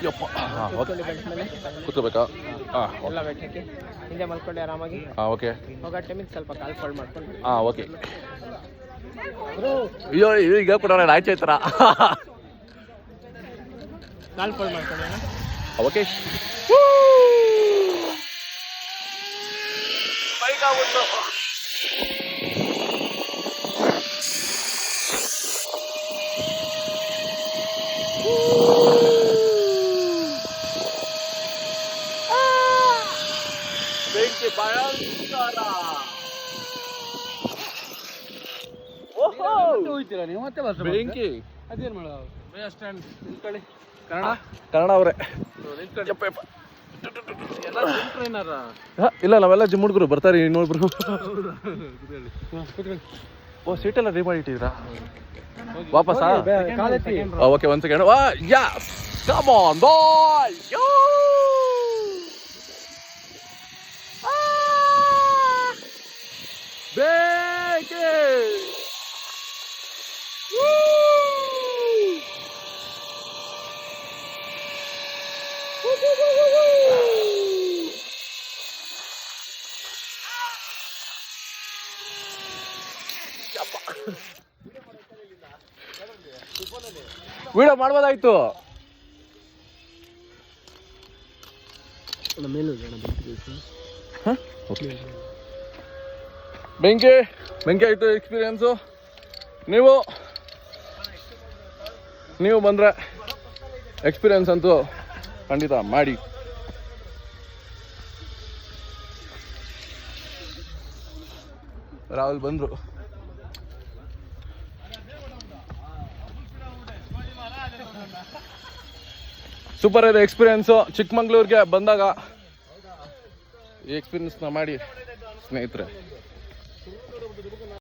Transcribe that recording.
ಯಪ್ಪ ಕೂತ್ಕೋಬೇಕಾ? ಹಾಂ ಎಲ್ಲ ಬೆಟ್ಟಕ್ಕೆ ಹಿಂದೆ ಮಲ್ಕೊಂಡೆ ಆರಾಮಾಗಿ. ಹಾಂ ಓಕೆ. ಹೋಗೋ ಟೈಮಿಗೆ ಸ್ವಲ್ಪ ಕಾಲ್ ಫೋಲ್ಡ್ ಮಾಡ್ಕೊಂಡು. ಹಾಂ ಓಕೆ. ಅಯ್ಯೋ ಈಗ ಕೊಡೋಣ ಆಚೆ ಥರ. ಕಾಲ್ ಫೋಲ್ಡ್ ಮಾಡ್ಕೊಂಡೆ. ಓಕೆ. ಬೆಂಕಿ ಭಯಂಕರ. ಹೋಗ್ತೀರಾ ನೀವು ಮತ್ತೆ ಬರ್ತಾ ಬೆಂಕಿ ಅದೇನು ಮಾಡೋದು? ಸ್ಟ್ಯಾಂಡ್ ನಿಂತ್ಕೊಳ್ಳಿ. ಕನ್ನಡ ಅವರೇ. ಇಲ್ಲ ನಾವೆಲ್ಲ ಜಿಮ್ ಹುಡುಗರು ಬರ್ತಾರೆ ಇನ್ನೊಬ್ರು. ಓ ಸೀಟೆಲ್ಲ ರೆಡಿ ಮಾಡಿ ಇಟ್ಟಿದ್ರಾ ವಾಪಸ್ಸಾ? Okay 1 second. Yes come on boy. ಬೇಕೆ ವಿಡಿಯೋ ಮಾಡ್ಬೋದಾಯ್ತು. ಬೆಂಕಿ ಬೆಂಕಿ ಆಯ್ತು ಎಕ್ಸ್ಪೀರಿಯನ್ಸು. ನೀವು ಬಂದರೆ ಎಕ್ಸ್ಪೀರಿಯನ್ಸ್ ಅಂತೂ ಖಂಡಿತ ಮಾಡಿ. ರಾಹುಲ್ ಬಂದರು. ಸೂಪರ್ ಇದೆ ಎಕ್ಸ್ಪೀರಿಯನ್ಸು. ಚಿಕ್ಕಮಂಗ್ಳೂರಿಗೆ ಬಂದಾಗ ಈ ಎಕ್ಸ್ಪೀರಿಯನ್ಸ್ನ ಮಾಡಿ ಸ್ನೇಹಿತರೆ.